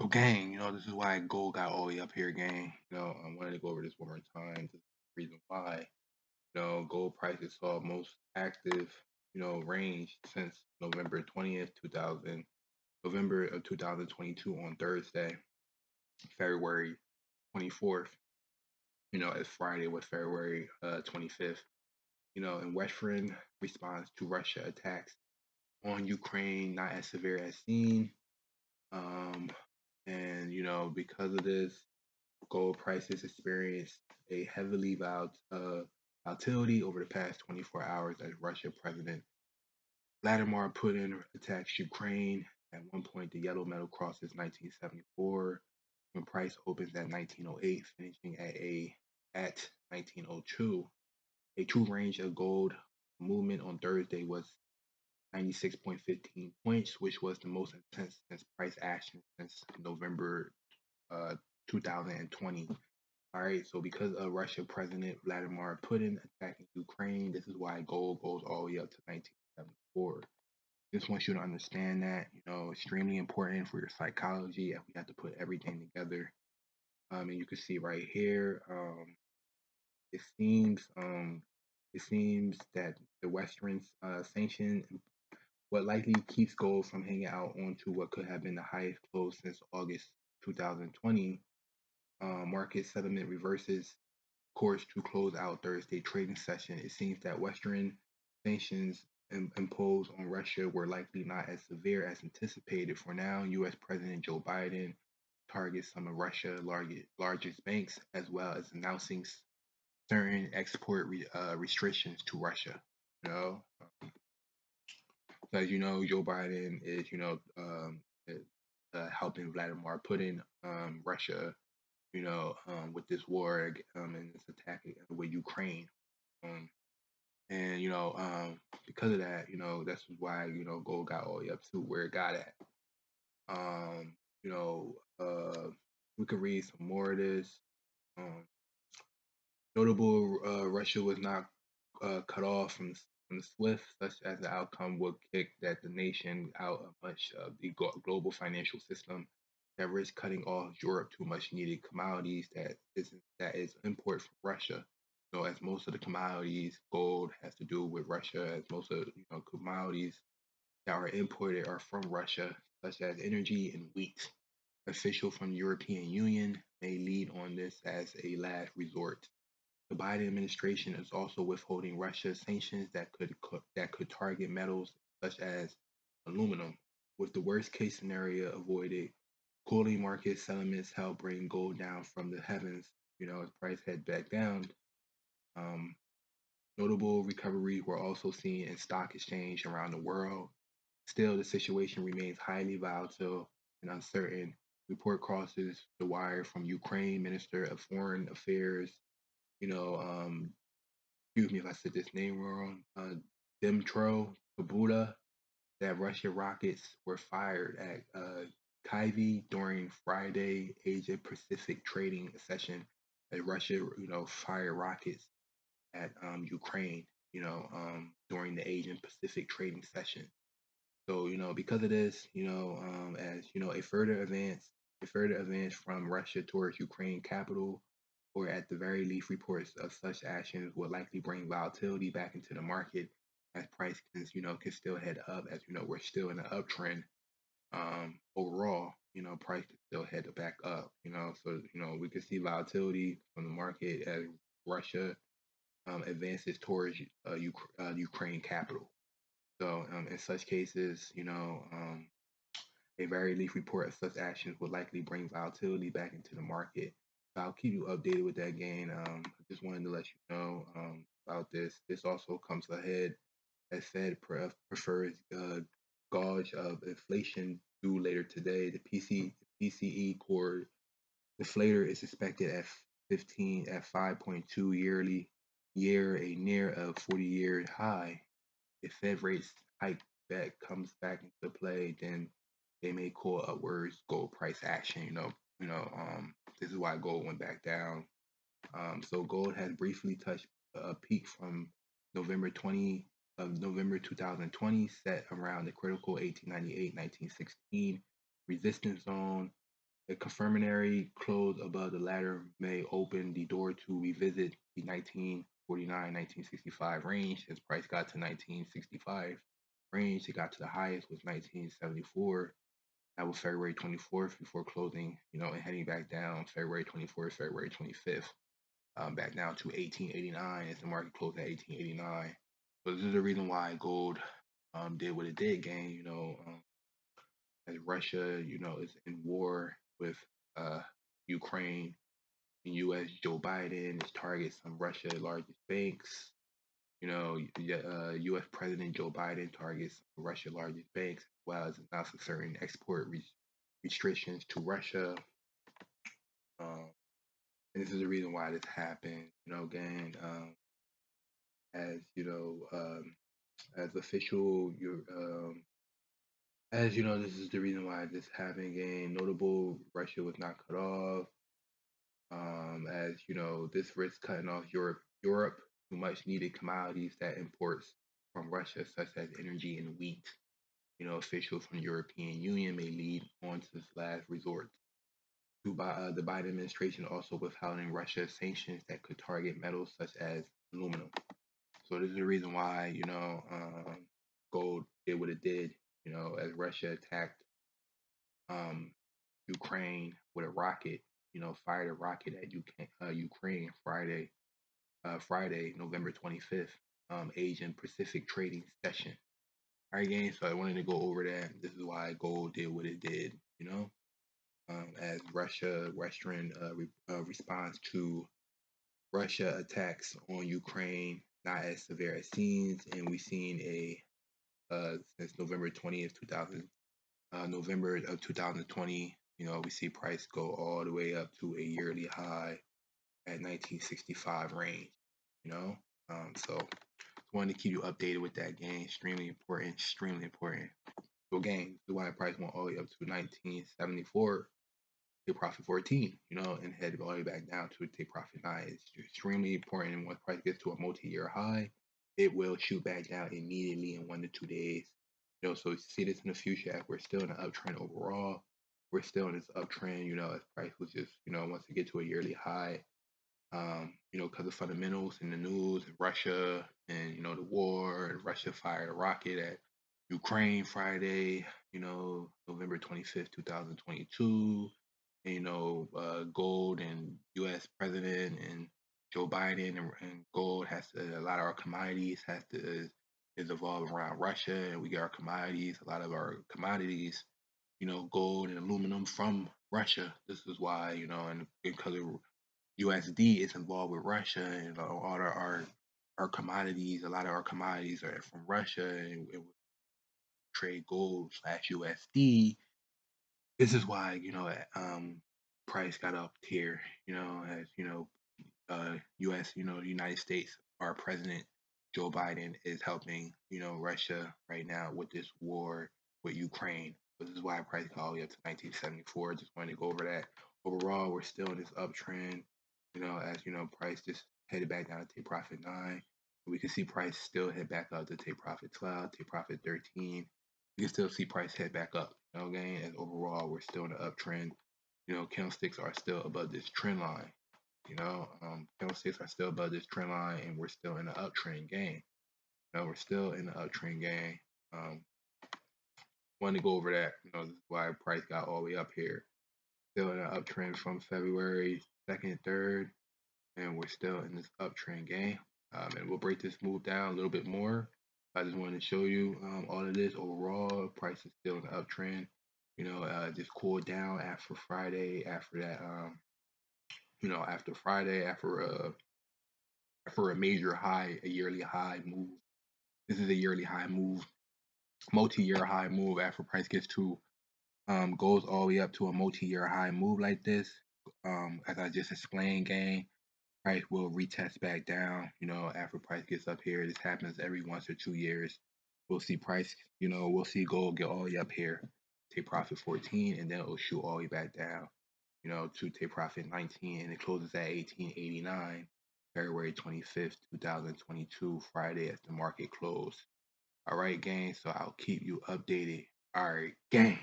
So gang, this is why gold got all the way up here, gang. I wanted to go over this one more time. The reason why, gold prices saw most active, range since November 20th, 2000, November of 2022 on Thursday, February 24th. As Friday was February 25th. In Western response to Russia attacks on Ukraine, not as severe as seen. And because of this, gold prices experienced a heavily volatility over the past 24 hours as Russia President Vladimir Putin attacks Ukraine. At one point, the yellow metal crosses 1974 when price opens at 1908, finishing at 1902. A true range of gold movement on Thursday was 96.15 points, which was the most intense since price action since November 2020. All right, so because of Russia President Vladimir Putin attacking Ukraine, this is why gold goes all the way up to 1974. Just want you to understand that, extremely important for your psychology, and we have to put everything together. And you can see right here, it seems that the Western sanction what likely keeps gold from hanging out onto what could have been the highest close since August 2020. Market settlement reverses course to close out Thursday trading session. It seems that Western sanctions imposed on Russia were likely not as severe as anticipated. For now, U.S. President Joe Biden targets some of Russia's largest banks, as well as announcing certain export restrictions to Russia. You know, as you know, Joe Biden is helping Vladimir Putin, Russia, with this war and this attack with Ukraine. And because of that, that's why gold got all the way up to where it got at. Um, you know, we could read some more of this. Um, Notable, Russia was not cut off from SWIFT, such as the outcome would kick that the nation out of much of the global financial system that risks cutting off Europe to much needed commodities that is import from Russia. So as most of the commodities, gold has to do with Russia, as most of commodities that are imported are from Russia, such as energy and wheat. Official from the European Union may lead on this as a last resort. The Biden administration is also withholding Russia sanctions that could target metals such as aluminum. With the worst case scenario avoided, cooling market settlements help bring gold down from the heavens. As price head back down. Um, Notable recoveries were also seen in stock exchange around the world. Still, the situation remains highly volatile and uncertain. Report crosses the wire from Ukraine Minister of Foreign Affairs you know, excuse me if I said this name wrong, Dmytro Kuleba, that Russian rockets were fired at Kyiv during Friday Asia Pacific trading session. As Russia, fired rockets at Ukraine, during the Asian Pacific trading session. So, because of this, as a further advance from Russia towards Ukraine capital, or at the very least, reports of such actions will likely bring volatility back into the market as price can still head up. As we're still in an uptrend. Overall, price can still head back up. So we can see volatility from the market as Russia advances towards Ukraine capital. So, in such cases, a very leaf report of such actions would likely bring volatility back into the market. So I'll keep you updated with that gain. I just wanted to let you know about this. This also comes ahead as Fed prefers gauge of inflation due later today. The PCE core deflator is expected at 5.2 a near a 40-year high. If Fed rates hike that comes back into play, then they may call upwards gold price action. This is why gold went back down. So gold has briefly touched a peak from November 2020, set around the critical 1898-1916 resistance zone. A confirmatory close above the latter may open the door to revisit the 1949-1965 range. As price got to 1965 range, it got to the highest was 1974. That was February 24th before closing, and heading back down February 24th, February 25th, back down to 1889 as the market closed at 1889. So this is the reason why gold did what it did, gang. As Russia, is in war with Ukraine and U.S. Joe Biden is targets some Russia largest banks. U.S. President Joe Biden targets Russia largest banks as well as announcing certain export restrictions to Russia. And this is the reason why this happened. Again, as official, this is the reason why this happened. Again, notable, Russia was not cut off. This risk cutting off Europe to much needed commodities that imports from Russia, such as energy and wheat. Officials from the European Union may lead on to this last resort. The Biden administration also withholding Russia sanctions that could target metals such as aluminum. So this is the reason why gold did what it did. As Russia attacked Ukraine with a rocket. Fired a rocket at Ukraine Friday, November 25th, Asian Pacific trading session. All right, gang. So I wanted to go over that. This is why gold did what it did. As Western response to Russia attacks on Ukraine, not as severe as seen, and we've seen since November 20th, November of 2020. We see price go all the way up to a yearly high at 1965 range. So just wanted to keep you updated with that game. Extremely important. Extremely important. So again, the why price went all the way up to 1974. Take profit 14, and head all the way back down to take profit 9. It's extremely important. And once price gets to a multi-year high, it will shoot back down immediately in 1 to 2 days. So see this in the future as we're still in an uptrend overall. We're still in this uptrend, as price was just, once it get to a yearly high, because of fundamentals in the news, Russia and, the war, and Russia fired a rocket at Ukraine Friday, November 25th, 2022. And, gold and U.S. president and Joe Biden and gold a lot of our commodities is evolved around Russia, and we get our commodities, a lot of our commodities, gold and aluminum from Russia. This is why, and because of USD is involved with Russia, and all our commodities, a lot of our commodities are from Russia, and trade gold / USD. This is why price got up here. As U.S. United States, our president Joe Biden is helping Russia right now with this war with Ukraine. This is why price got all the way up to 1974. Just wanted to go over that. Overall, we're still in this uptrend. As price just headed back down to take profit 9. We can see price still head back up to take profit 12, take profit 13. You can still see price head back up. Again, and overall, we're still in the uptrend. Candlesticks are still above this trend line. Candlesticks are still above this trend line, and we're still in the uptrend game. We're still in the uptrend game. Wanted to go over that. This is why price got all the way up here. Still in the uptrend from February 2nd, 3rd, and we're still in this uptrend game. And we'll break this move down a little bit more. I just wanted to show you all of this. Overall, price is still in the uptrend. Just cooled down after Friday. After that, after Friday, after a major high, a yearly high move. This is a yearly high move, multi-year high move. After price gets to goes all the way up to a multi-year high move like this. As I just explained, gang, price will retest back down. After price gets up here, this happens every 1 to 2 years. We'll see price. We'll see gold get all the way up here, take profit 14, and then it'll shoot all the way back down. To take profit 19, and it closes at 1889, February 25th, 2022, Friday as the market closed. All right, gang. So I'll keep you updated. All right, gang.